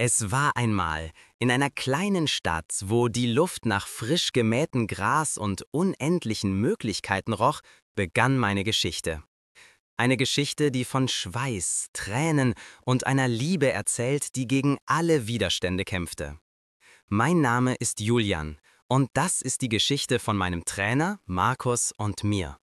Es war einmal in einer kleinen Stadt, wo die Luft nach frisch gemähtem Gras und unendlichen Möglichkeiten roch, begann meine Geschichte. Eine Geschichte, die von Schweiß, Tränen und einer Liebe erzählt, die gegen alle Widerstände kämpfte. Mein Name ist Julian und das ist die Geschichte von meinem Trainer, Markus und mir.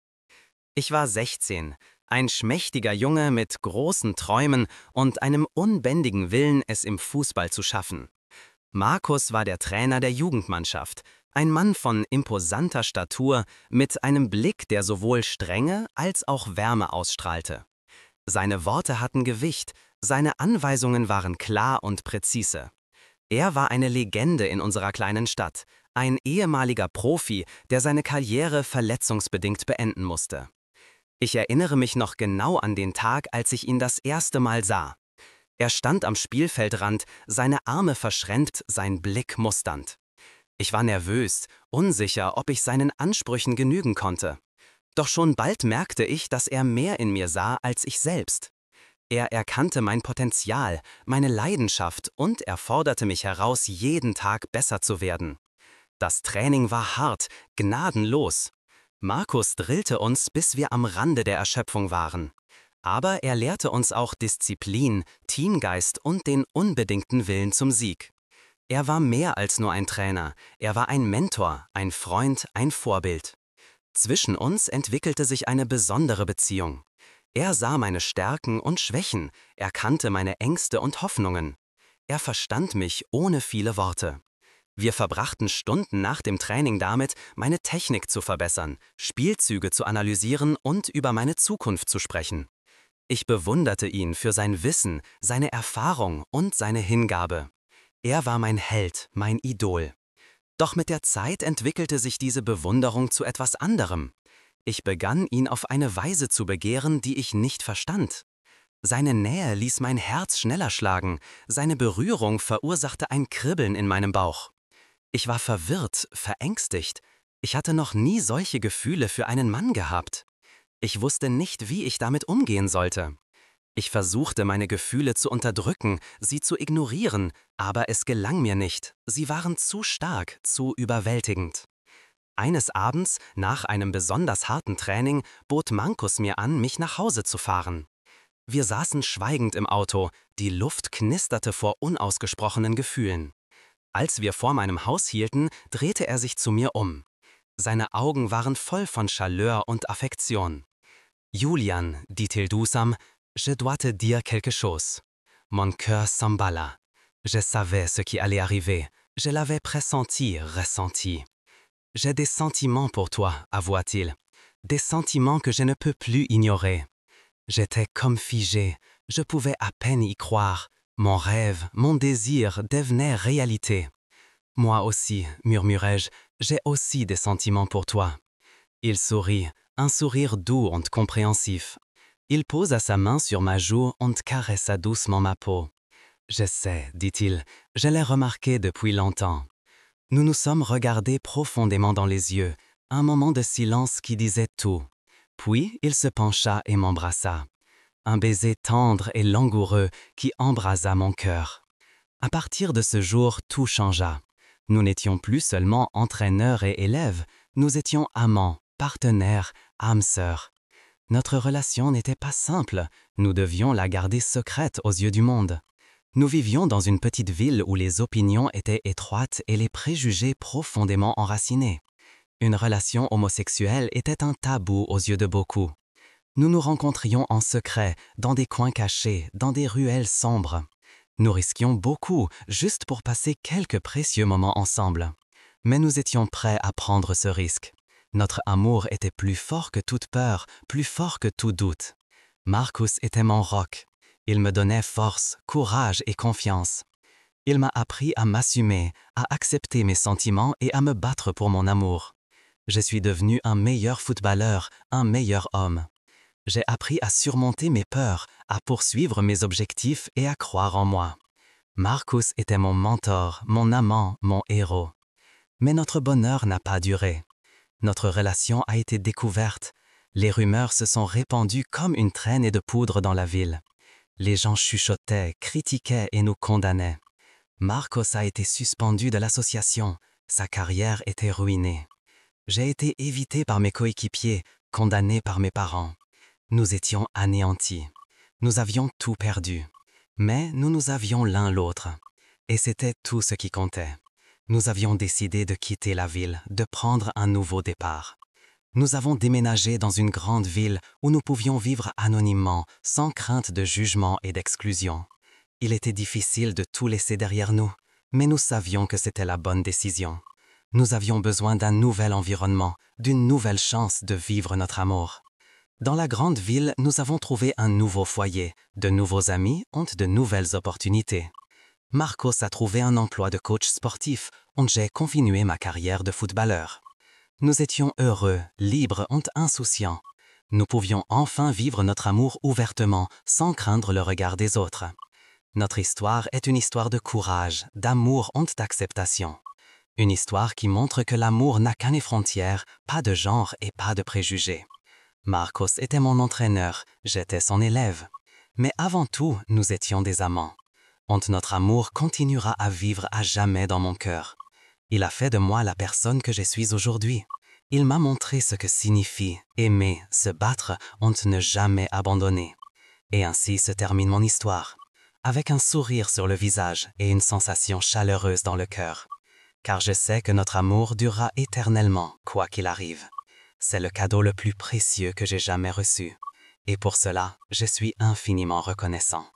Ich war 16, ein schmächtiger Junge mit großen Träumen und einem unbändigen Willen, es im Fußball zu schaffen. Markus war der Trainer der Jugendmannschaft, ein Mann von imposanter Statur, mit einem Blick, der sowohl Strenge als auch Wärme ausstrahlte. Seine Worte hatten Gewicht, seine Anweisungen waren klar und präzise. Er war eine Legende in unserer kleinen Stadt, ein ehemaliger Profi, der seine Karriere verletzungsbedingt beenden musste. Ich erinnere mich noch genau an den Tag, als ich ihn das erste Mal sah. Er stand am Spielfeldrand, seine Arme verschränkt, sein Blick musternd. Ich war nervös, unsicher, ob ich seinen Ansprüchen genügen konnte. Doch schon bald merkte ich, dass er mehr in mir sah als ich selbst. Er erkannte mein Potenzial, meine Leidenschaft und er forderte mich heraus, jeden Tag besser zu werden. Das Training war hart, gnadenlos. Markus drillte uns, bis wir am Rande der Erschöpfung waren. Aber er lehrte uns auch Disziplin, Teamgeist und den unbedingten Willen zum Sieg. Er war mehr als nur ein Trainer, er war ein Mentor, ein Freund, ein Vorbild. Zwischen uns entwickelte sich eine besondere Beziehung. Er sah meine Stärken und Schwächen, er kannte meine Ängste und Hoffnungen. Er verstand mich ohne viele Worte. Wir verbrachten Stunden nach dem Training damit, meine Technik zu verbessern, Spielzüge zu analysieren und über meine Zukunft zu sprechen. Ich bewunderte ihn für sein Wissen, seine Erfahrung und seine Hingabe. Er war mein Held, mein Idol. Doch mit der Zeit entwickelte sich diese Bewunderung zu etwas anderem. Ich begann, ihn auf eine Weise zu begehren, die ich nicht verstand. Seine Nähe ließ mein Herz schneller schlagen, seine Berührung verursachte ein Kribbeln in meinem Bauch. Ich war verwirrt, verängstigt. Ich hatte noch nie solche Gefühle für einen Mann gehabt. Ich wusste nicht, wie ich damit umgehen sollte. Ich versuchte, meine Gefühle zu unterdrücken, sie zu ignorieren, aber es gelang mir nicht. Sie waren zu stark, zu überwältigend. Eines Abends, nach einem besonders harten Training, bot Markus mir an, mich nach Hause zu fahren. Wir saßen schweigend im Auto, die Luft knisterte vor unausgesprochenen Gefühlen. Als wir vor meinem Haus hielten, drehte er sich zu mir um. Seine Augen waren voll von Chaleur und Affektion. Julian, dit-il doucement, je dois te dire quelque chose. Mon cœur s'emballa. Je savais ce qui allait arriver. Je l'avais pressenti, ressenti. J'ai des sentiments pour toi, avoua-t-il. Des sentiments que je ne peux plus ignorer. J'étais comme figé. Je pouvais à peine y croire. Mon rêve, mon désir devenaient réalité. Moi aussi, murmurai-je, j'ai aussi des sentiments pour toi. Il sourit, un sourire doux et compréhensif. Il posa sa main sur ma joue et caressa doucement ma peau. Je sais, dit-il, je l'ai remarqué depuis longtemps. Nous nous sommes regardés profondément dans les yeux, un moment de silence qui disait tout. Puis il se pencha et m'embrassa. Un baiser tendre et langoureux qui embrasa mon cœur. À partir de ce jour, tout changea. Nous n'étions plus seulement entraîneurs et élèves, nous étions amants, partenaires, âmes sœurs. Notre relation n'était pas simple, nous devions la garder secrète aux yeux du monde. Nous vivions dans une petite ville où les opinions étaient étroites et les préjugés profondément enracinés. Une relation homosexuelle était un tabou aux yeux de beaucoup. Nous nous rencontrions en secret, dans des coins cachés, dans des ruelles sombres. Nous risquions beaucoup, juste pour passer quelques précieux moments ensemble. Mais nous étions prêts à prendre ce risque. Notre amour était plus fort que toute peur, plus fort que tout doute. Markus était mon roc. Il me donnait force, courage et confiance. Il m'a appris à m'assumer, à accepter mes sentiments et à me battre pour mon amour. Je suis devenu un meilleur footballeur, un meilleur homme. J'ai appris à surmonter mes peurs, à poursuivre mes objectifs et à croire en moi. Markus était mon mentor, mon amant, mon héros. Mais notre bonheur n'a pas duré. Notre relation a été découverte. Les rumeurs se sont répandues comme une traînée de poudre dans la ville. Les gens chuchotaient, critiquaient et nous condamnaient. Marcos a été suspendu de l'association. Sa carrière était ruinée. J'ai été évité par mes coéquipiers, condamné par mes parents. Nous étions anéantis. Nous avions tout perdu. Mais nous nous avions l'un l'autre. Et c'était tout ce qui comptait. Nous avions décidé de quitter la ville, de prendre un nouveau départ. Nous avons déménagé dans une grande ville où nous pouvions vivre anonymement, sans crainte de jugement et d'exclusion. Il était difficile de tout laisser derrière nous, mais nous savions que c'était la bonne décision. Nous avions besoin d'un nouvel environnement, d'une nouvelle chance de vivre notre amour. Dans la grande ville, nous avons trouvé un nouveau foyer, de nouveaux amis et de nouvelles opportunités. Marcos a trouvé un emploi de coach sportif, où j'ai continué ma carrière de footballeur. Nous étions heureux, libres et insouciants. Nous pouvions enfin vivre notre amour ouvertement, sans craindre le regard des autres. Notre histoire est une histoire de courage, d'amour et d'acceptation. Une histoire qui montre que l'amour n'a qu'une frontière, pas de genre et pas de préjugés. Marcos était mon entraîneur, j'étais son élève. Mais avant tout, nous étions des amants. Et notre amour continuera à vivre à jamais dans mon cœur. Il a fait de moi la personne que je suis aujourd'hui. Il m'a montré ce que signifie aimer, se battre et ne jamais abandonner. Et ainsi se termine mon histoire, avec un sourire sur le visage et une sensation chaleureuse dans le cœur. Car je sais que notre amour durera éternellement, quoi qu'il arrive. C'est le cadeau le plus précieux que j'ai jamais reçu. Et pour cela, je suis infiniment reconnaissant.